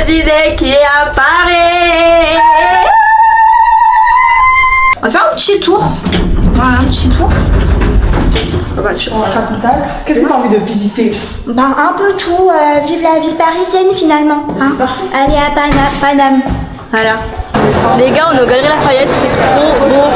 devinez qui apparaît. On va faire un petit tour. Voilà, un petit tour. Qu'est-ce que tu as envie de visiter? Ben un peu tout, vive la vie parisienne finalement. Hein. Aller à Paname. Voilà. Les gars, on est au Galeries Lafayette, c'est trop beau.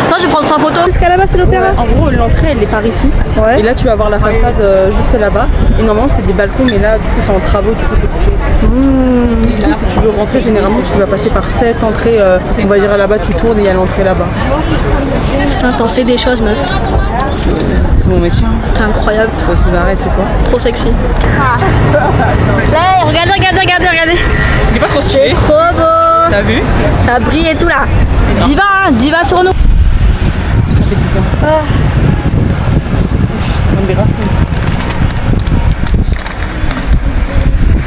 Attends, je vais prendre 100 photos. Jusqu'à là-bas, c'est l'opéra. En gros, l'entrée elle est par ici. Ouais. Et là, tu vas voir la façade juste là-bas. Et normalement, c'est des balcons, mais là, du coup, c'est en travaux, du coup, c'est couché. Du coup, si tu veux rentrer, généralement, tu vas passer par cette entrée. On va dire là-bas, tu tournes et il y a l'entrée là-bas. Putain, t'en sais des choses, meuf. C'est mon métier. T'es incroyable. Arrête, c'est toi. Trop sexy. Là, regardez. Il est pas trop stylé. Trop beau. T'as vu? Ça brille et tout là. Diva sur nous. Ça fait du bien. On des racines.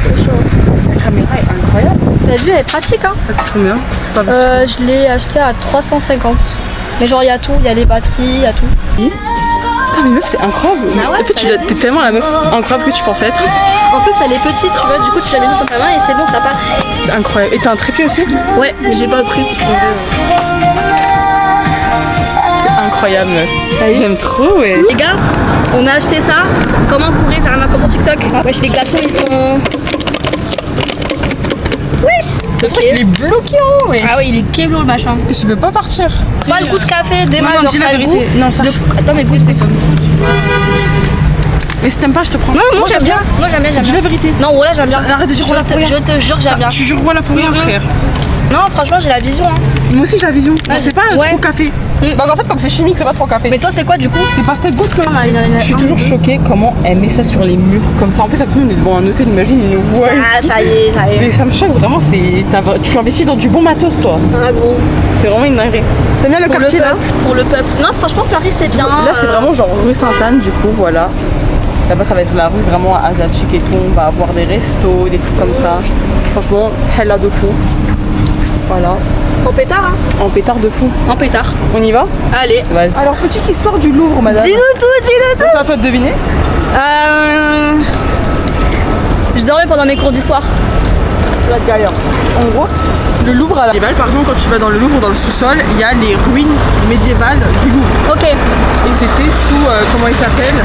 C'est chaud. La caméra est incroyable. T'as vu, elle est pratique hein. Ça coûte combien? Je l'ai acheté à 350. Mais genre il y a tout, il y a les batteries, il y a tout. Putain mais meuf c'est incroyable. Ah ouais, en fait t'es tellement la meuf incroyable que tu pensais être. En plus elle est petite, tu vois, du coup tu la mets dans ta main et c'est bon, ça passe. C'est incroyable. Et t'as un trépied aussi? Ouais, mais j'ai pas pris. T'es incroyable meuf. J'aime trop ouais. Les gars, on a acheté ça. Comment courir, ça ramène comme pour TikTok. Wesh, les glaçons ils sont... Wesh. Le truc il est bloqué en haut ouais. Ah oui, il est kéblo le machin. Je veux pas partir. Pas le goût de café, démarre Non, genre dis la ça le goût. vérité. Non, ça. Attends mais goûte. Mais si t'aimes pas je te prends. Non, moi j'aime bien. Moi j'aime bien. Dis la vérité. Non, voilà j'aime bien. Arrête de dire voilà pour rien. Je te jure j'aime bien. Tu jures voilà pour rien frère. Non, franchement j'ai la vision hein. Moi aussi j'ai la vision. Ah, C'est pas ouais. trop café. Donc en fait comme c'est chimique c'est pas trop café. Mais toi c'est quoi du coup? C'est pas cette goutte quoi. Ah, Je suis toujours choquée comment elle met ça sur les murs comme ça. En plus après on est devant un hôtel, imagine ils nous voient. Ah ça y est. Mais ça me choque vraiment, tu investis dans du bon matos toi. Ah gros. C'est vraiment une dinguerie. T'aimes bien le quartier là? Pour le peuple. Non franchement Paris c'est bien. Là c'est vraiment genre rue Sainte-Anne du coup voilà. Là-bas ça va être la rue vraiment asiatique et tout, on va avoir des restos, des trucs comme ça. Franchement, hella de fou. Voilà. En pétard hein. En pétard de fou. En pétard. On y va? Allez. Vas-y. Alors petite histoire du Louvre madame. Dis-nous tout. C'est à toi de deviner. Je dormais pendant mes cours d'histoire. Ça va être galère. En gros, le Louvre à la médiévale, par exemple, quand tu vas dans le Louvre, dans le sous-sol, il y a les ruines médiévales du Louvre. Ok. Et c'était sous, comment il s'appelle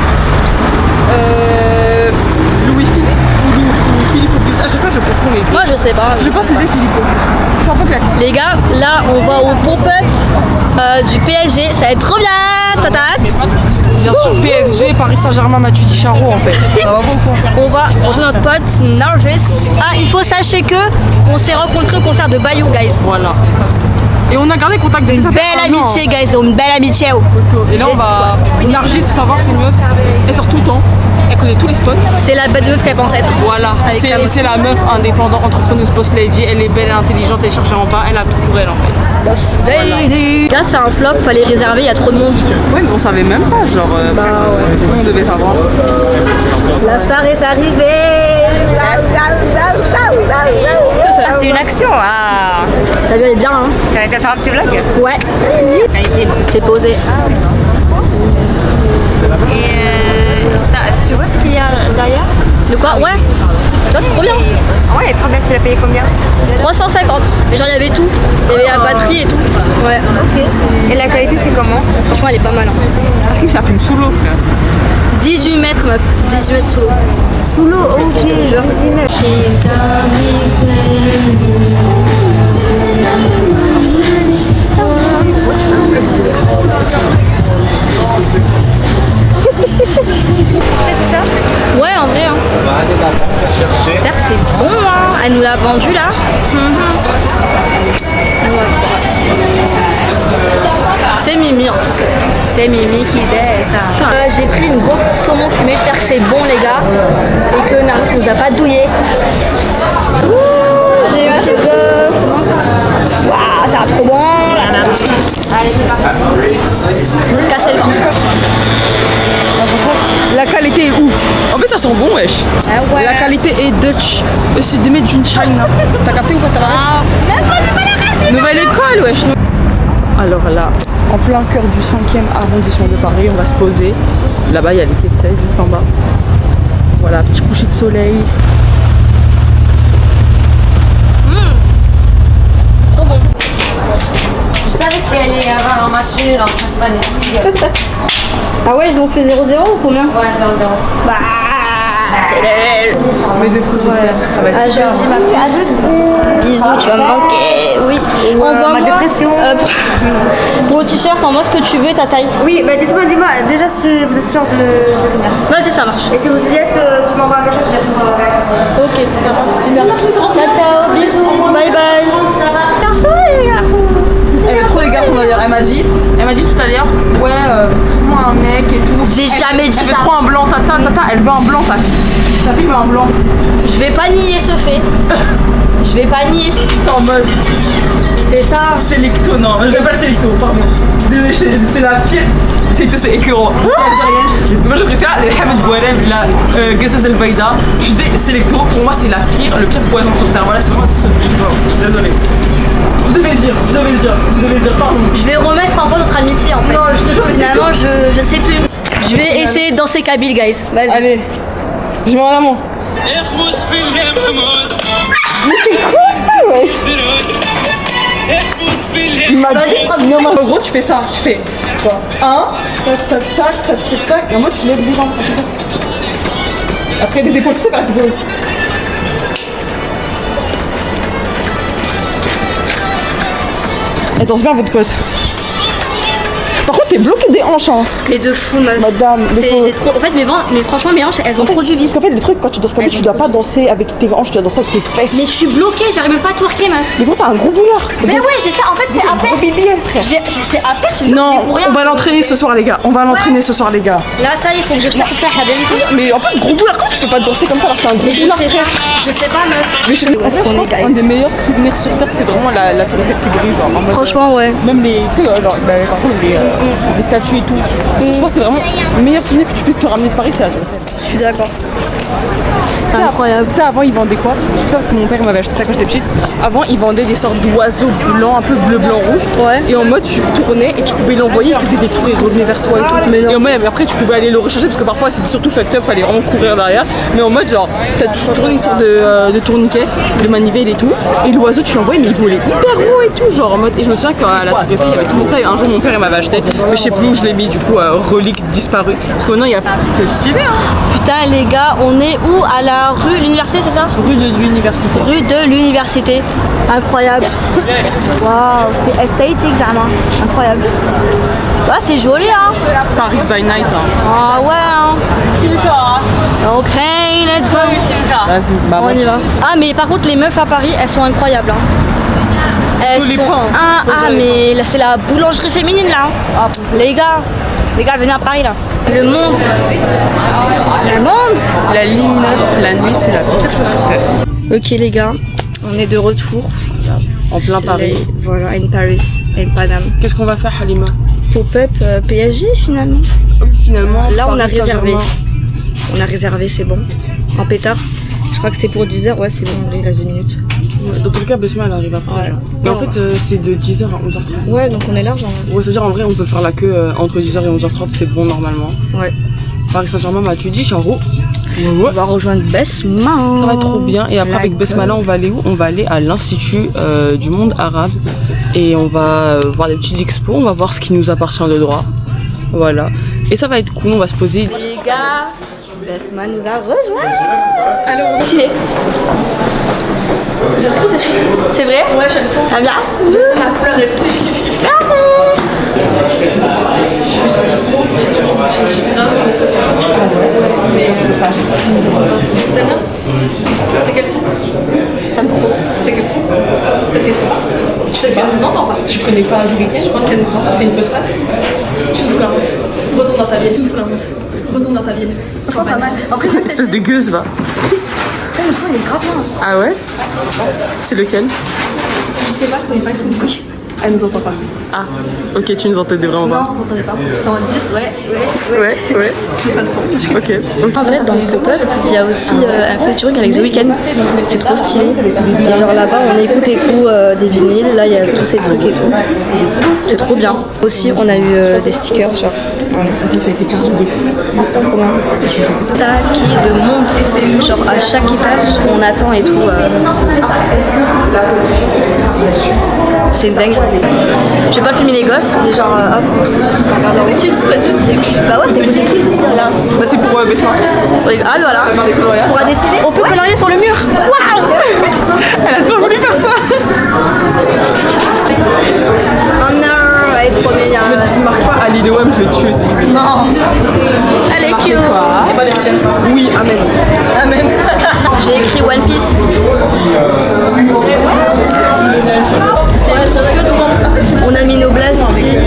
Louis-Philippe ou Philippe Auguste. À chaque fois, je confonds les deux. Moi je sais pas. Je pense que c'était Philippe Auguste. Je suis un peu claquée. Les gars, là on va au pop-up du PSG. Ça va être trop bien. Toi t'as hâte? Bien sûr, PSG, Paris Saint-Germain, Matuidi Charo en fait. Ça va beaucoup. On va rejoindre notre pote Nargis. Ah, il faut sachez que on s'est rencontrés au concert de Bayou, guys. Voilà. Et on a gardé contact depuis ça fait Belle un an. amitié, guys. Une belle amitié. Et là on va. Nargis, faut savoir, c'est une meuf. Elle sort tout le temps. Elle connaît tous les spots. C'est la bête de meuf qu'elle pense être. Voilà. Avec Cam. C'est la meuf indépendante, entrepreneuse, boss lady. Elle est belle, elle est intelligente, elle cherche en bas. Elle a tout pour elle en fait. Boss lady. Là, c'est un flop. Fallait réserver. Il y a trop de monde. Ouais, mais on savait même pas. Genre, ouais. On devait savoir. La star est arrivée. Ah, c'est une action, ah. T'as vu, elle est bien, hein. T'as faire un petit vlog? Ouais. C'est posé. Et tu vois ce qu'il y a derrière? De quoi? Ouais. Tu vois, c'est trop bien. Ouais, elle est trop bien, tu l'as payé combien? 350. Mais genre, il y avait tout. Il y avait la batterie et tout. Ouais. Et la qualité, c'est comment? Franchement, elle est pas mal. Hein. Est-ce que ça fume sous l'eau? 18 mètres, meuf. 18 mètres sous l'eau. Sous l'eau, ok, genre 10 mètres. C'est ça? Ouais, en vrai. Hein. J'espère que c'est bon. Hein. Elle nous l'a vendu là. C'est Mimi en tout cas. C'est Mimi qui date. J'ai pris une gaufre saumon fumé. J'espère que c'est bon les gars. Et que Nargis nous a pas douillé. J'ai eu un chef gaufre. Waouh, ça a trop bon. Allez, c'est parti. Se casser le ventre. La qualité est ouf. En fait, ça sent bon, wesh. Ah ouais. La qualité est Dutch. C'est des made d'une China. T'as capté ou pas? Ah, même moi, j'ai pas la rêve. Nouvelle école, wesh. Alors là, en plein cœur du 5e arrondissement de Paris. On va se poser. Là-bas, il y a les quais de Seine juste en bas. Voilà, petit coucher de soleil. Trop bon. Je savais qu'il allait y avoir un match nul entre Espagne et Portugal. Ah ouais, ils ont fait 0-0 ou combien? Ouais, 0-0. Bah, c'est nul. Mais de coup, ça va être Ah, super. je dis ma place. Bisous, tu vas me manquer. Oui. Envoie-moi, ma dépression. pour le t-shirt, envoie ce que tu veux et ta taille. Oui, bah dites-moi déjà si vous êtes sûr de venir. Vas-y, ça marche. Et si vous y êtes, tu m'envoies un message, je vais pour réactiver. Ok, ça marche. Super. Ciao, ciao. Bisous. Bye bye. Garçon, les garçons. Elle aime trop les garçons d'ailleurs. Elle m'a dit tout à l'heure, ouais, trouve-moi un mec et tout. J'ai jamais dit Elle veut ça. trop un blanc, tata, elle veut un blanc, ta fille veut un blanc. Je vais pas nier ce fait. Je vais pas nier. T'es en mode C'est ça. sélecto, non, je vais pas sélecto, pardon. Désolé, c'est la pire. C'est écœurant. Algérienne. Moi je préfère le Hamid Boualem, la Gassaz El Baïda. Je dis sélecto, pour moi c'est le pire poison sur terre. Voilà, c'est vraiment ça. Désolé. Je devais le dire, pardon. Je vais remettre en cause notre amitié en fait. Non, je te jure, Finalement, je sais plus. Je vais essayer de danser Kabyle, guys. Vas-y. Allez, je m'en amont. Vas-y, prends. Non, mais en gros, tu fais ça. Tu fais quoi? Tac. Et en mode, tu lèves les jambes. Après, les épaules, tu sais faire les épaules. Elle danse bien, votre pote. Par contre, t'es bloqué des hanches, hein. Mais de fou, meuf. Madame, J'ai trop. En fait, mais franchement, mes hanches, elles ont trop du vice. En fait, le truc, quand tu danses comme ça, tu dois pas danser avec tes hanches, tu dois danser avec tes fesses. Mais je suis bloquée, j'arrive même pas à twerker, meuf. Mais gros, t'as un gros boulard. Mais ouais, j'ai ça. En fait, c'est à perte. C'est à perte, je Non, pour rien. on va l'entraîner ce soir, les gars. Là, Là, ça, il faut que je fasse la vérité. mais en plus, gros boulard, comment tu peux pas danser comme ça alors que t'as un gros Mais boulard? je sais pas, meuf. Mais je Où est-ce qu'on est, un guys? des meilleurs souvenirs sur Terre, c'est vraiment la tour Eiffel qui brille, genre en mode, Franchement, ouais. même les, tu sais, genre, par exemple, les statues et tout. Je pense que c'est vraiment le meilleur souvenir que tu puisses te ramener de Paris, c'est la tour Eiffel. Je suis d'accord. C'est incroyable. Tu sais, avant, ils vendaient quoi? Je sais ça parce que mon père m'avait acheté ça quand j'étais petite. Avant, ils vendaient des sortes d'oiseaux blancs, un peu bleu, blanc, rouge. Ouais. Et en mode, tu tournais et tu pouvais l'envoyer, il faisait des tours, il revenait vers toi et tout. Mais non. Et en mode, après, tu pouvais aller le rechercher parce que parfois, c'était surtout fucked up, fallait vraiment courir derrière. Mais en mode, genre, tu tournais une sorte de tourniquet, de manivelle et tout. Et l'oiseau, tu l'envoyais, mais il volait hyper haut et tout. Genre, en mode. Et je me souviens qu'à la tour Eiffel, il y avait tout le monde ça. Et un jour, mon père, il m'avait acheté. Mais je sais plus où je l'ai mis, du coup, relique disparue. Parce que maintenant, il y a. C'est stylé, hein. Putain, les gars, on est où? À la rue, l'université, c'est ça? Rue de l'université. Rue de l'université. Incroyable. Waouh, c'est esthétique, vraiment. Incroyable. Ouais, c'est joli, hein. Paris by night, hein. Ah ouais, hein. Ok, let's go. Vas-y, bah, On y va. Ah, mais par contre, les meufs à Paris, elles sont incroyables, hein. Elles Tous les sont. points, hein. Ah, mais là, c'est la boulangerie féminine, là. Hein. Les gars, venez à Paris, là. Le monde. La ligne 9, la nuit, c'est la pire chose sur Terre. Ok, les gars, on est de retour. En plein Paris. Voilà, in Paris, in Paname. Qu'est-ce qu'on va faire, Halima? Pop-up PSG, finalement. Finalement, Là, on a Paris réservé. Saint-Germain. On a réservé, c'est bon. En pétard. Je crois que c'était pour 10h, ouais, c'est bon, il reste 10 minutes. Dans tous les cas, Besma, elle arrive après. Ouais. genre. Mais en fait, c'est de 10h à 11h30. Ouais, donc on est large, hein. Ouais, c'est-à-dire, en vrai, on peut faire la queue entre 10h et 11h30, c'est bon, normalement. Ouais. Paris Saint-Germain, bah, tu dis, je suis en haut. On va rejoindre Besma. Ça va être trop bien. Et après, avec Besma, là, on va aller où? On va aller à l'Institut du monde arabe. Et on va voir des petites expos, on va voir ce qui nous appartient de droit. Voilà. Et ça va être cool, on va se poser. Les gars, Besma nous a rejoint. Alors, on est. C'est vrai? Ouais, j'aime trop. Ah bien? Ma couleur est aussi. Merci. T'aimes bien? C'est quel son? J'aime trop. C'est quel son? C'est quel son? Tu sais qu'elle nous entend pas? Je connais pas Je pense qu'elle nous entend. T'es une fausse fan? Tu nous fous la honte. Retourne dans ta ville. Tu nous fous la honte. Retourne dans ta ville. Franchement, pas mal. Après, Une espèce de gueuse, va. le son, il est grave bien. Ah ouais? C'est lequel? Je sais pas, je connais pas le son du truc. Elle nous entend pas. Ah, ok, tu nous entendais vraiment Non, pas. vous entendez pas. J'étais en mode bus, ouais. Ouais. J'ai pas le son. Ok. En vrai, dans le pop-up, il y a aussi un featuring avec The Weeknd. C'est trop stylé. Et genre là-bas, on écoute et tout des vinyles. Là, il y a tous ces trucs et tout. C'est trop bien. Aussi, on a eu des stickers, genre. Qui de monde, genre à chaque étage, on attend et tout. C'est une dingue. Je vais pas filmer les gosses, mais genre hop. Les kids, t'as dit? Bah ouais, c'est pour les kids ici là. Bah, c'est pour Besma. Ah voilà. Tu pourras décider. On peut colorier sur le mur. Waouh. Elle a toujours voulu faire ça. Oh non, elle est trop mignonne. Mais tu ne marques pas à Lil Wayne, je vais te tuer si je veux. Non. Elle est cute. C'est pas les tiennes. Oui, amen. Amen. J'ai écrit One Piece. On a mis nos blazes ici. Et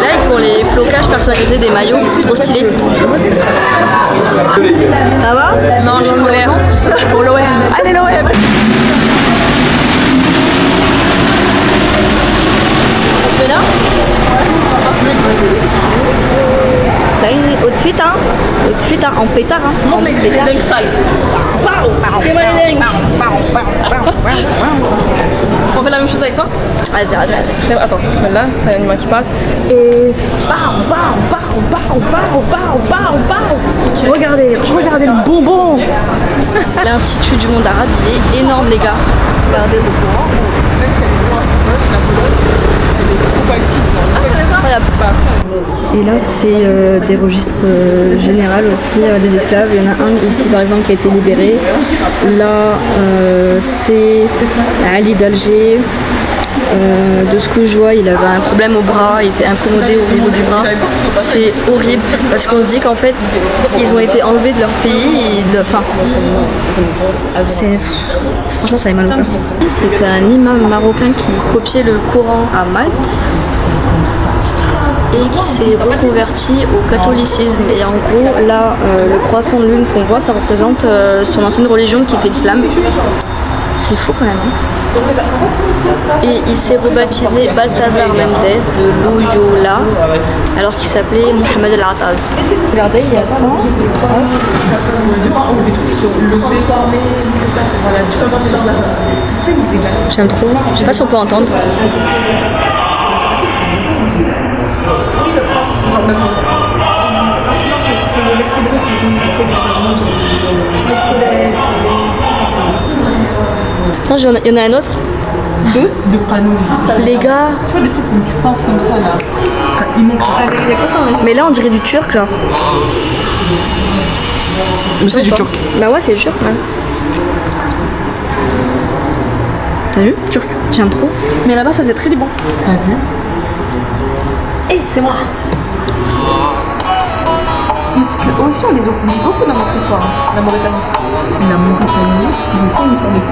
là, ils font les flocages personnalisés des maillots. C'est trop stylé. Ça va? Non, je suis colère. Je suis pour l'OM. Allez, l'OM! On se fait là? Ça y est, au de suite, hein? Au de suite, hein? En pétard, hein? Montre les dingues sales. C'est moi les dingues! On fait la même chose avec toi? Vas-y. Attends, celle-là, t'as l'animal qui passe. Et regardez le bonbon. L'Institut du monde arabe, il est énorme les gars. Regardez le courant. Et là c'est des registres généraux aussi des esclaves. Il y en a un ici par exemple qui a été libéré. Là c'est Ali d'Alger. De ce que je vois, il avait un problème au bras, il était incommodé au niveau du bras. C'est horrible parce qu'on se dit qu'en fait, ils ont été enlevés de leur pays. Enfin, franchement, ça fait mal au cœur. C'était un imam marocain qui copiait le Coran à Malte et qui s'est reconverti au catholicisme. Et en gros, là, le croissant de lune qu'on voit, ça représente son ancienne religion qui était l'islam. C'est fou quand même. Et il s'est rebaptisé Balthazar Mendes de Loyola alors qu'il s'appelait Mohamed El-Ataz. Regardez, il y a ça. J'aime trop. Je sais pas si on peut entendre. Non, il y en a un autre. Deux de panneaux. Les gars. Tu vois des trucs où tu penses comme ça là. Mais là on dirait du turc genre. Mais c'est du turc. Bah ouais c'est du turc ouais. T'as vu? Turc. J'aime trop. Mais là-bas ça faisait très liban. T'as vu? Hey, c'est moi. Aussi on les oublie beaucoup dans notre histoire. La Mauritanie. La Mauritanie,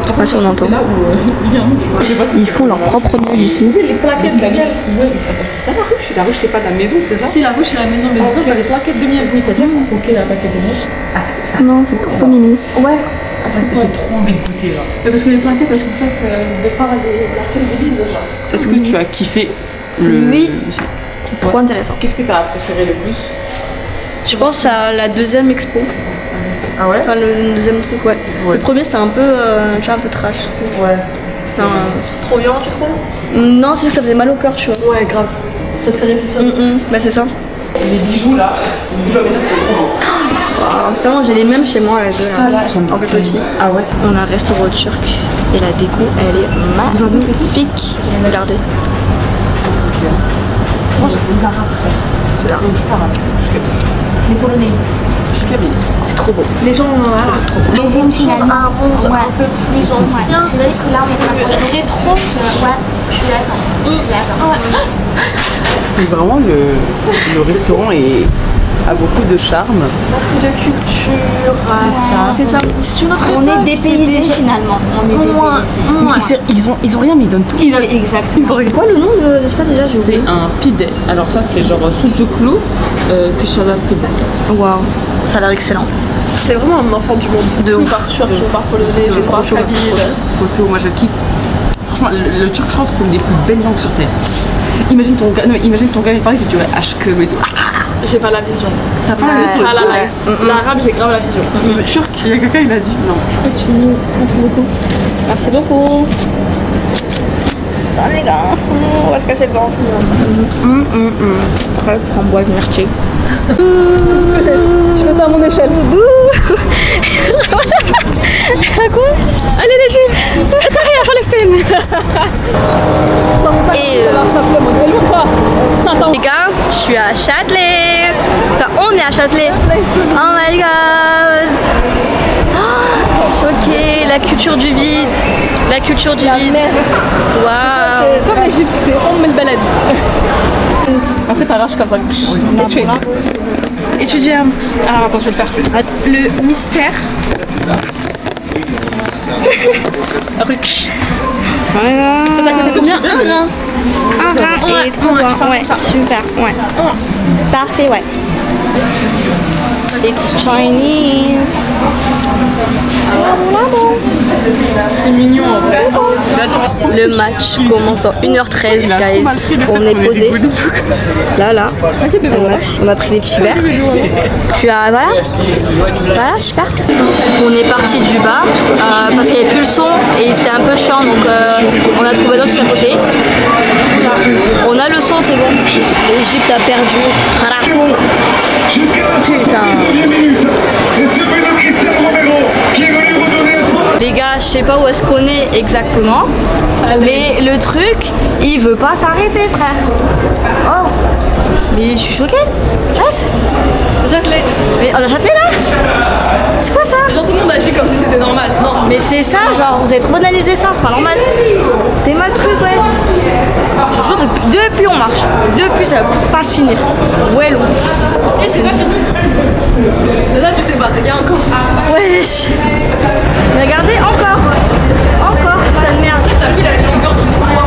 Je sais pas si on entend. c'est là où Ils font leur propre miel ici. Les plaquettes de miel. Ouais, mais ça c'est ça la ruche. La ruche c'est pas de la maison, c'est ça? Si, la ruche c'est la maison, mais dedans t'as des plaquettes de miel. Oui, t'as déjà croqué la plaquette de neige? Ah, ça. Non, c'est trop mimi. Ouais. J'ai trop envie de goûter là. Mais parce que les plaquettes, parce qu'en fait, de par la fête des bises, genre. Est-ce que tu as kiffé le. Oui. Trop intéressant. Qu'est-ce que t'as préféré le plus? Je pense à la deuxième expo. Ah ouais? Enfin le deuxième truc ouais. Le premier c'était un peu tu vois, un peu trash. Ouais. C'est un... Trop violent, tu trouves? Non, c'est juste que ça faisait mal au cœur, tu vois. Ouais, grave. Ça te fait réfléchir. Bah c'est ça. Les bijoux là, les bijoux à maison c'est trop beau. Ah, putain, j'ai les mêmes chez moi les deux. Ça là, j'aime un peu petit. Ah ouais, On a un restaurant turc et la déco elle est magnifique. Regardez. moi j'ai des arabes frère. Là. Donc je parle arabe. Les Polonais. Je suis kabyle. C'est trop beau. Les gens Les jeunes finalement. un monde Ouais. un peu plus ancien. C'est vrai que là on se rapproche beaucoup. Rétro. Ouais, je suis d'accord. Je suis d'accord. Et vraiment le restaurant a beaucoup de charme. Beaucoup de culture. C'est ça. C'est une autre On époque. est dépaysés finalement. On est dépaysés. Ils ont rien mais ils donnent tout. Exactement. C'est quoi le nom de je sais pas déjà j'ai C'est oublié. un pide. Alors ça c'est genre sucuklu keshava pide. Waouh, ça a l'air excellent. C'est vraiment un enfant du monde. De ouf. Par turc, par polonais, je crois, kabyle. Photo, moi je kiffe. franchement, le turc, je trouve, c'est une des plus belles langues sur terre. Imagine ton gars, il parlait que tu dirais Ashkem et tout. J'ai pas la vision. T'as pas la vision? Pas la light. L'arabe, j'ai grave la vision. Le turc, il y a quelqu'un, il a dit non. Merci beaucoup. Merci beaucoup. Putain les gars, on va se casser le ventre. 13 framboises myrtillées. Je fais ça à mon échelle. Quoi? Allez l'Égypte. Attends, à Palestine. Et les gars, je suis à Châtelet. Enfin, on est à Châtelet. Oh my god. Choquée, la culture du vide. La culture du vide. Waouh. C'est comme l'Égypte, c'est on le balade. Après, t'arraches comme ça. Et tu es. Étudier. Alors attends, je vais le faire. Le mystère. Voilà. Ça t'a coûté combien? Un rein et 3 doigts. Ouais, super. Ouais. Parfait, ouais. It's Chinese. C'est mignon en vrai. Le match commence dans 1h13, guys. On est posé. Là. Le match. On a pris des petits verres. Puis voilà, super. On est parti du bar parce qu'il n'y avait plus le son et c'était un peu chiant, donc on a trouvé l'autre juste à côté. On a le son, c'est bon. L'Égypte a perdu. Putain. Les gars, je sais pas où est-ce qu'on est exactement, mais le truc, il veut pas s'arrêter, frère. Oh, mais je suis choquée. C'est Châtelet. Mais on a Châtelet là? C'est quoi ça? Genre tout le monde agit comme si c'était normal. Non. Mais c'est ça, genre, vous avez trop banalisé ça, c'est pas normal. C'est mal truc, ouais. Je vous jure, depuis on marche. Depuis ça va pas se finir. Ouais, long. Et c'est pas fini. C'est ça, tu sais pas, c'est qu'il y a encore. Wesh. Mais regardez, encore, putain de merde. T'as vu la longueur du couloir?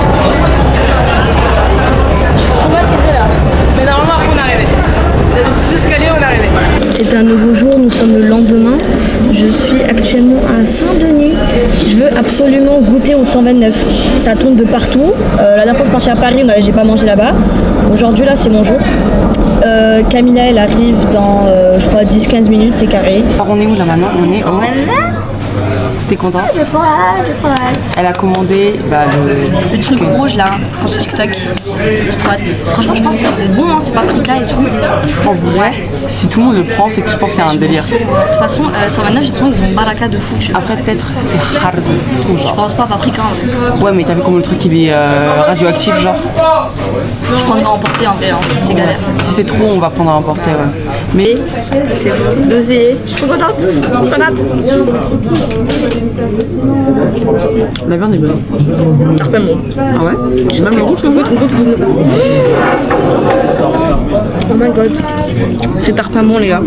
Je suis traumatisée là. Mais normalement, après, on est arrivé. Il y a des petits escaliers, on est arrivé. C'est un nouveau jour, nous sommes le lendemain. Je suis actuellement à Saint-Denis. Je veux absolument goûter au 129. Ça tourne de partout. La dernière fois que je suis partie à Paris, j'ai pas mangé là-bas. Aujourd'hui, là, c'est mon jour. Camilla, elle arrive dans, je crois, 10-15 minutes, c'est carré. Alors, on est où là maintenant? On est au... T'es contente? J'ai trop hâte. Elle a commandé Le truc rouge là, pour ce TikTok. J'ai trop hâte. Franchement, je pense que c'est bon, hein, c'est paprika et tout. En vrai, si tout le monde le prend, c'est que je pense que c'est un délire. De toute façon, 129, j'ai l'impression qu'ils ont baraka de fou. Après, peut-être, c'est hard de fou, Je genre. pense pas paprika en vrai. Ouais, mais t'as vu comment le truc il est radioactif, genre? Je prendrai à emporter en vrai, hein, c'est galère. Si c'est trop, on va prendre à emporter, ouais. Mais C'est bon, dosé. Je suis trop contente. la viande est bonne. Ah ouais? Même le rouge, Oh my god. C'est tarpamon les gars.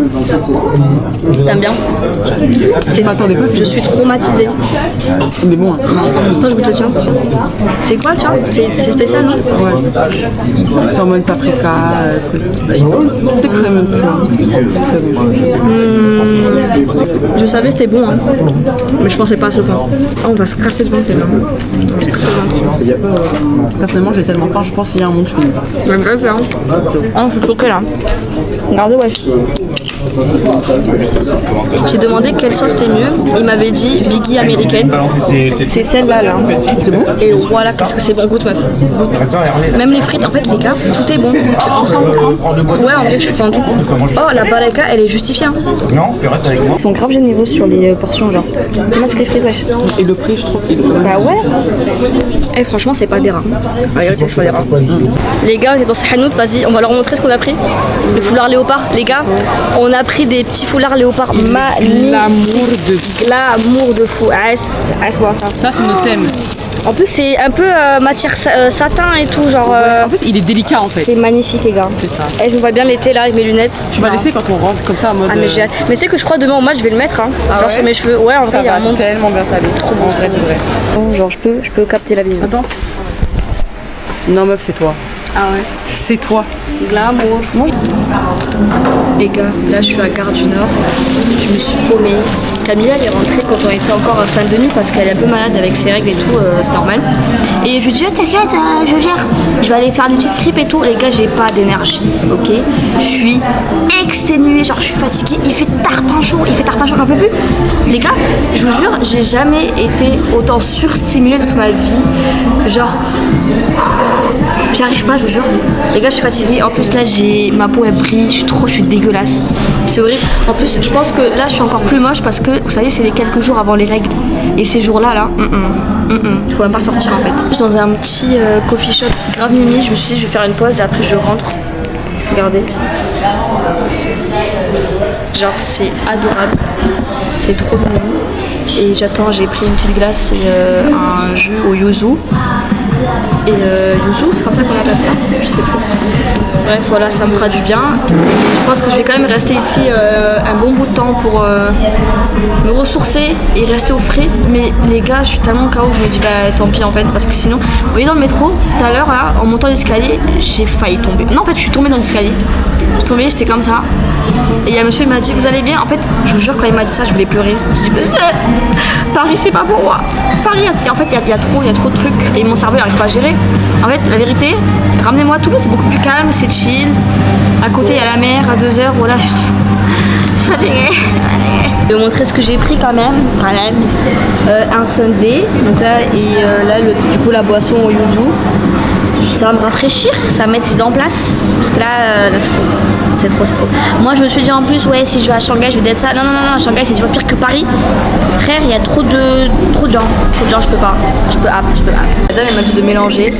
T'aimes bien? M'attendais pas, Je suis traumatisée. c'est bon. Hein. Attends, je goûte le tien. C'est quoi le tien? C'est spécial, non? Ouais. C'est en mode paprika, truc. C'est crémeux, tu vois. Je savais que c'était bon, hein. Mais je pensais pas à ce point. Oh, on va se casser le ventre les gars. On va se casser le ventre. Personnellement, j'ai tellement faim, je pense qu'il y a un monde, je finis. J'aime bien faire. Ah, je suis choquée là. Regardez, ouais. J'ai demandé quelle sauce était mieux. Il m'avait dit Biggie américaine. C'est celle-là là. C'est bon? Et voilà, qu'est-ce que c'est bon. Goûte meuf. Goûte. Même les frites, en fait les gars, tout est bon. Ouais, en vrai je suis pas en tout. Oh, la baraka elle est justifiée. Hein. Non, tu restes avec moi. Ils sont grave généreux sur les portions, genre. Dis-moi toutes les frites, wesh. Et le prix, je trouve qu'il est quand même. Bah ouais. Eh franchement c'est pas des rats. Regardez c'est pas des rats. Les gars on est dans ce hanout, vas-y on va leur montrer ce qu'on a pris. Le foulard léopard, les gars, on a pris des petits foulards léopard magnifiques. L'amour de fou. Moi ça. Ça, c'est notre thème. En plus c'est un peu matière satin et tout, genre. En plus, il est délicat en fait. C'est magnifique les gars. C'est ça. Eh, je me vois bien l'été là avec mes lunettes. Tu vas laisser quand on rentre comme ça en mode. Ah mais j'ai hâte. Mais tu sais que je crois demain au match je vais le mettre hein. Genre ouais sur mes cheveux. Ouais en vrai Ça il y a va un monde. tellement bien t'aller. Trop bon, en vrai, de vrai. Bon, genre je peux capter la vision. Attends. Non meuf, c'est toi. Ah ouais. C'est toi. Glamour. Oui. Les gars, là je suis à Gare du Nord. Je me suis paumée. Camilla elle est rentrée quand on était encore à Saint-Denis parce qu'elle est un peu malade avec ses règles et tout, c'est normal. Et je lui dis t'inquiète, je gère, je vais aller faire des petites fripes et tout. Les gars, j'ai pas d'énergie, ok. Je suis exténuée, genre je suis fatiguée, il fait tarpin chaud, j'en peux plus. Les gars, je vous jure, j'ai jamais été autant surstimulée de toute ma vie. Genre, j'arrive pas, je vous jure. Les gars, je suis fatiguée. En plus là, ma peau elle brille, je suis dégueulasse. C'est horrible. En plus, je pense que là, je suis encore plus moche parce que vous savez, c'est les quelques jours avant les règles. Et ces jours-là, je peux même pas sortir en fait. Je suis dans un petit coffee shop grave mimi. Je me suis dit, je vais faire une pause et après je rentre. Regardez. Genre, c'est adorable. C'est trop mignon. Et j'attends, j'ai pris une petite glace et un jus au yuzu. Et yuzu, c'est comme ça qu'on appelle ça, je sais plus. Bref, voilà, ça me fera du bien. Et je pense que je vais quand même rester ici un bon bout de temps pour me ressourcer et rester au frais. Mais les gars, je suis tellement KO que je me dis bah tant pis en fait, parce que sinon, vous voyez dans le métro, tout à l'heure là, en montant l'escalier, j'ai failli tomber. Non en fait, je suis tombée dans l'escalier. Je suis tombée, j'étais comme ça. Et il y a un monsieur, il m'a dit vous allez bien. En fait, je vous jure, quand il m'a dit ça, je voulais pleurer. Je dis Paris, c'est pas pour moi. Paris, en fait, il y a trop de trucs et mon cerveau n'arrive pas à gérer. En fait, la vérité, ramenez-moi à Toulouse, c'est beaucoup plus calme, c'est chill. À côté, il y a la mer à 2 heures. Voilà, je suis fatiguée. Je vais vous montrer ce que j'ai pris quand même. Un sundae. Donc là, du coup, la boisson au yuzu. Ça va me rafraîchir, ça va me mettre les dents en place. Parce que là, c'est trop. Moi, je me suis dit en plus, ouais, si je vais à Shanghai, je vais d'être ça. Non, Shanghai, c'est toujours pire que Paris. Frère, il y a trop de gens. Trop de gens, je peux pas. Je peux. La dame, elle m'a dit de mélanger.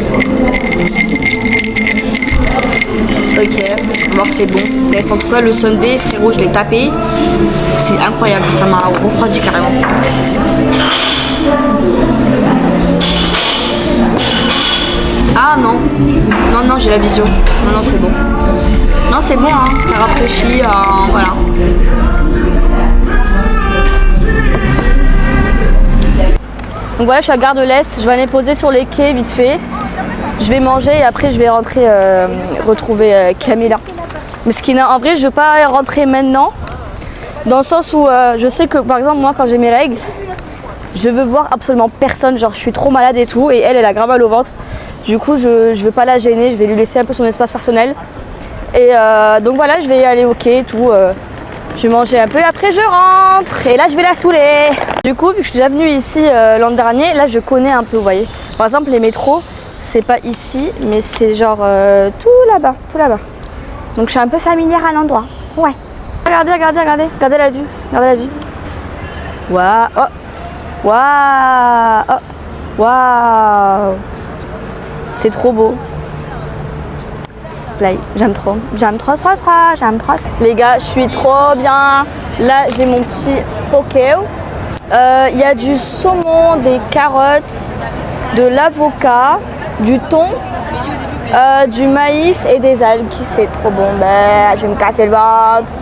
Ok, on va voir si c'est bon. Mais en tout cas, le sundae, frérot, je l'ai tapé. C'est incroyable, ça m'a refroidi carrément. Ah non, j'ai la vision. Non, c'est bon. Non, c'est bon, hein. Ça rafraîchit, voilà. Donc voilà, je suis à Gare de l'Est. Je vais aller poser sur les quais vite fait. Je vais manger et après je vais rentrer retrouver Camilla. Mais en vrai, je veux pas rentrer maintenant. Dans le sens où je sais que par exemple moi quand j'ai mes règles, je veux voir absolument personne. Genre je suis trop malade et tout. Et elle a grave mal au ventre. Du coup, je veux pas la gêner, je vais lui laisser un peu son espace personnel. Et donc voilà, je vais aller au quai et tout. Je vais manger un peu et après je rentre. Et là, je vais la saouler. Du coup, vu que je suis déjà venue ici l'an dernier, là, je connais un peu, vous voyez. Par exemple, les métros, c'est pas ici, mais c'est genre tout là-bas. Donc, je suis un peu familière à l'endroit. Ouais. Regardez la vue. Waouh. Waouh. C'est trop beau. Slay, j'aime trop. Les gars, je suis trop bien. Là, j'ai mon petit poké. Il y a du saumon, des carottes, de l'avocat, du thon, du maïs et des algues. C'est trop bon. Ben, je vais me casser le ventre.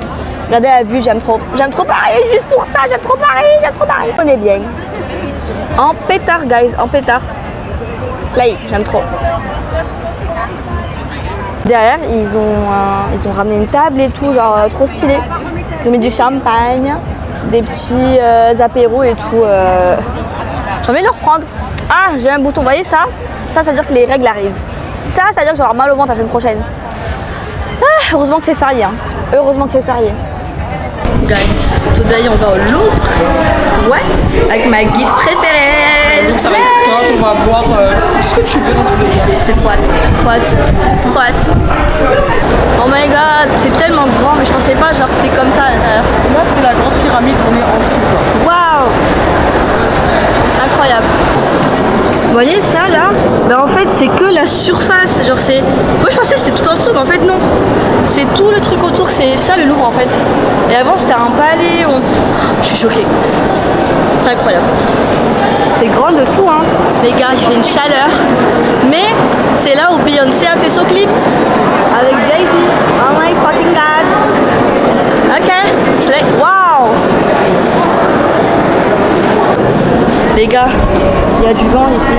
Regardez la vue, j'aime trop Paris. Juste pour ça, j'aime trop Paris. On est bien. En pétard, guys, en pétard. Slay, j'aime trop. Derrière, ils ont ramené une table et tout, genre trop stylé. Ils ont mis du champagne, des petits apéros et tout. J'ai envie de le reprendre. Ah, j'ai un bouton, vous voyez ça? Ça veut dire que les règles arrivent. Ça veut dire que je vais avoir mal au ventre la semaine prochaine. Ah, heureusement que c'est férié. Guys, today on va au Louvre. Ouais, avec ma guide préférée. Ça va être top, on va voir tout ce que tu veux dans tous les cas. J'ai trop hâte. Oh my god, c'est tellement grand, mais je pensais pas, genre c'était comme ça à l'intérieur. Là, c'est la grande pyramide, on est en dessous, genre. Waouh, incroyable. Vous voyez ça là? Ben en fait c'est que la surface, genre c'est... Moi je pensais que c'était tout en dessous, mais en fait non. C'est tout le truc autour, c'est ça le Louvre en fait. Et avant c'était un palais, je suis choquée. C'est incroyable. C'est grand de fou hein. Les gars, il fait une chaleur. Mais c'est là où Beyoncé a fait son clip. Avec Jay-Z. Oh my fucking god. Ok, slay. Waouh. Les gars, il y a du vent ici.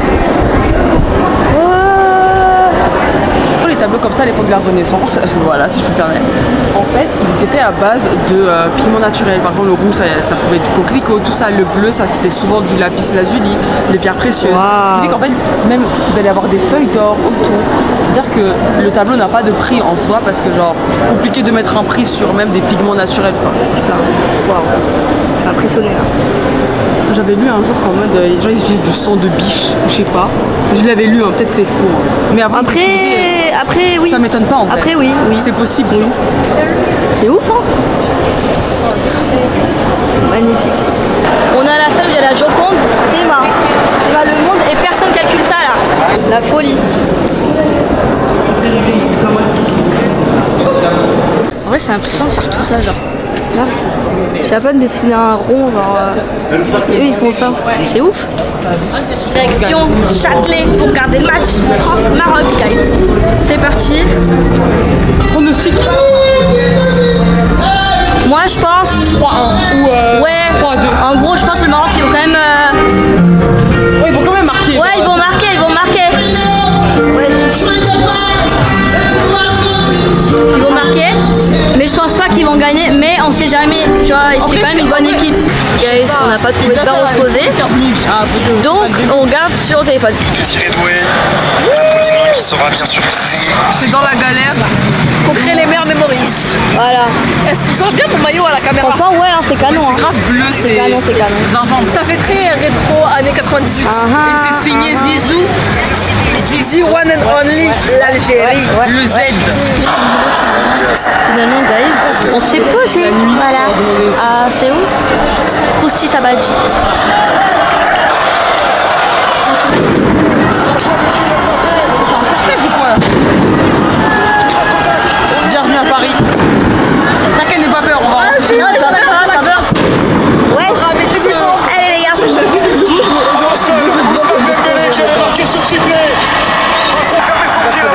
tableaux comme ça à l'époque de la Renaissance, voilà, si je peux me permettre. En fait, ils étaient à base de pigments naturels. Par exemple, le roux, ça pouvait être du coquelicot, tout ça. Le bleu, ça c'était souvent du lapis lazuli, des pierres précieuses. Ce qui fait qu'en fait, même vous allez avoir des feuilles d'or autour. C'est-à-dire que le tableau n'a pas de prix en soi parce que genre c'est compliqué de mettre un prix sur même des pigments naturels. Putain, waouh, je suis impressionnée là. J'avais lu un jour qu'en mode les gens ils utilisent du sang de biche, je sais pas. Je l'avais lu, hein, peut-être c'est faux. Hein. Mais Après, oui. Ça m'étonne pas en fait. Après, oui. C'est possible. Oui. C'est ouf, hein. Magnifique. On a la salle où il y a la Joconde, Théma, le monde et personne calcule ça là. La folie. En vrai, c'est impressionnant de faire tout ça, genre. Là, je sais pas de dessiner un rond, genre. Et eux, ils font ça. C'est ouf. Direction Châtelet pour regarder le match France-Maroc, guys. C'est parti. Pronostic. Moi, je pense 3-1 ou ouais, 3-2. En gros, je pense que le Maroc, ils vont quand même. Ouais, ils vont quand même marquer. Ouais, ils vont marquer. Ouais. Ils vont marquer, mais je pense pas qu'ils vont gagner, mais on sait jamais, tu vois, c'est quand même une bonne équipe. Guys, on n'a pas trouvé de barre où se poser, donc on regarde sur le téléphone. Petit Redway, Apolline qui sera bien sûr très... C'est dans la galère. Pour créer les meilleures mémories. Voilà. Est-ce qu'ils sont bien ton maillot à la caméra? Franchement, ouais, hein, c'est canon. C'est grave bleu, c'est canon. gingembre. Ça fait très rétro années 98. Et c'est signé Zizou. Zizi One and Only l'Algérie. Le Z. Finalement, guys, on s'est posé, voilà. Ah, c'est où? Krousti Sabadji. Bienvenue à Paris. T'inquiète, n'aie pas peur, on va en Non, t'as peur. Ouais, allez les gars.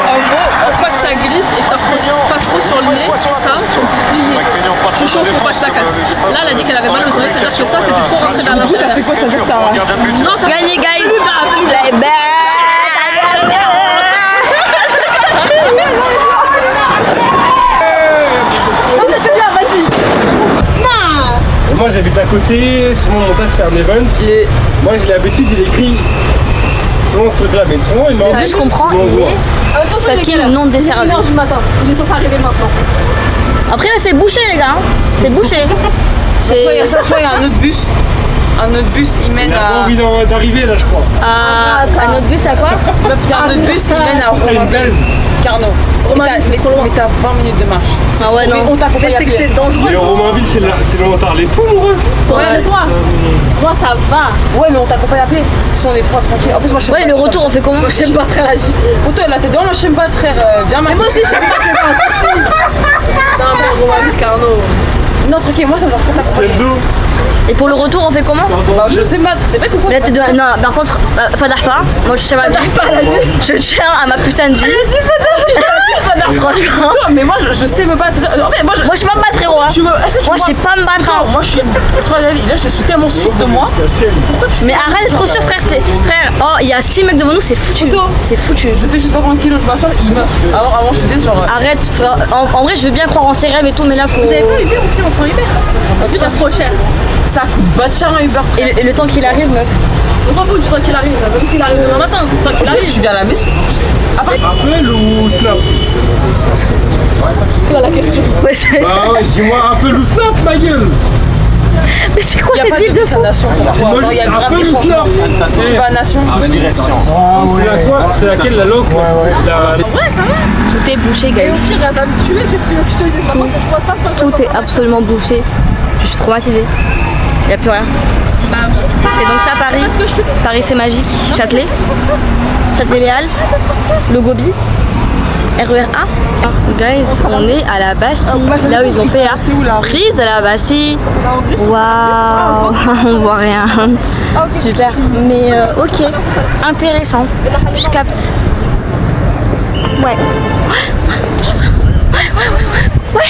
En gros, pour pas que ça glisse et que ça repose pas trop sur le nez, ça, faut plier. Tu chauffes pour pas que ça casse. Là, elle a dit qu'elle avait mal aux oreilles, c'est-à-dire que ça, c'était trop rentré vers la C'est quoi ça, Non, ça Gagné, guys. C'est bête. Moi j'habite à côté, souvent mon taf fait un event. Moi j'ai l'habitude, il écrit souvent ce truc là, mais souvent il m'envoie. De ce qu'on prend, il est saqué le nom de desservi. 1h du matin. Il est censé arriver maintenant. Après là c'est bouché les gars, c'est bouché. Soit il y a un autre bus. Un autre bus, il mène Il a pas à... envie d'arriver là je crois. Un autre bus à quoi? Il y a un autre bus, il mène à Une baise. Carnot. Mais t'as 20 minutes de marche. Ah ouais non. On t'accompagne à C'est que pied. c'est dangereux. Mais Romainville c'est le retard les fous mon ref. Ouais, mais toi, moi ça va. Ouais, mais on t'accompagne à pied. Si on est trois tranquilles. En plus, moi je sais Ouais, le retour on fait comment? Moi j'aime pas très la vie. Autant là t'es devant, moi je sais pas frère. Viens Mais moi aussi j'aime pas, c'est pas un souci. Non mais Romainville Carnot. Non, tranquille, moi ça me dérange pas de t'accompagner. Enzo. Et pour le retour on fait comment? Bah, je sais battre, t'es bête ou quoi? Là t'es de... Non par contre, Fadar pas. Moi je sais pas. Je tiens à ma putain de vie. Franchement. Non, mais moi je sais me battre. En fait, moi je sais pas me battre frérot hein. Tu veux... Est-ce que tu Moi je sais pas me battre hein. Moi je suis... Toi David, là je suis tellement sûre de moi. Mais arrête d'être trop sûr frère. Frère, oh il y a 6 mecs devant nous, c'est foutu. C'est foutu. Je fais juste pas 30 kilos, je m'assois, il meurt. Alors avant je suis désolé, genre... Arrête, en vrai je veux bien croire en ses rêves et tout, mais là faut... Vous avez pas Uber ou on prend Uber? C'est pas trop cher. Ça coûte pas de cher un Uber. Et le temps qu'il arrive meuf. On s'en fout du temps qu'il arrive, même s'il arrive demain matin, du temps qu'il arrive. Je viens à la maison. Appel ou snap? C'est la question. Ouais, c'est ça. Bah ouais, dis-moi appel ou snap ma gueule. Mais c'est quoi cette ville de fou? Nation pour toi. Moi Genre, il y a juste grave appel des ou changements. snap? Tu vas à Nation. C'est laquelle la loc? Ouais, ça va. Tout est bouché Et guys. au pire, elle va me tuer, qu'est-ce que tu veux que je te dise? Maman, ça se passe pas, ça se Tout passe est pas. absolument bouché. Je suis traumatisée. Il n'y a plus rien. Bah, C'est donc ça Paris. Qu'est-ce que je fais? Paris c'est magique. Châtelet. Châtelet-Léal. Le Gobi. RER-A. Guys, on est à la Bastille. Là où ils ont fait la prise de la Bastille. Waouh, on voit rien. Super. Mais ok, intéressant. Je capte. Ouais. Ouais.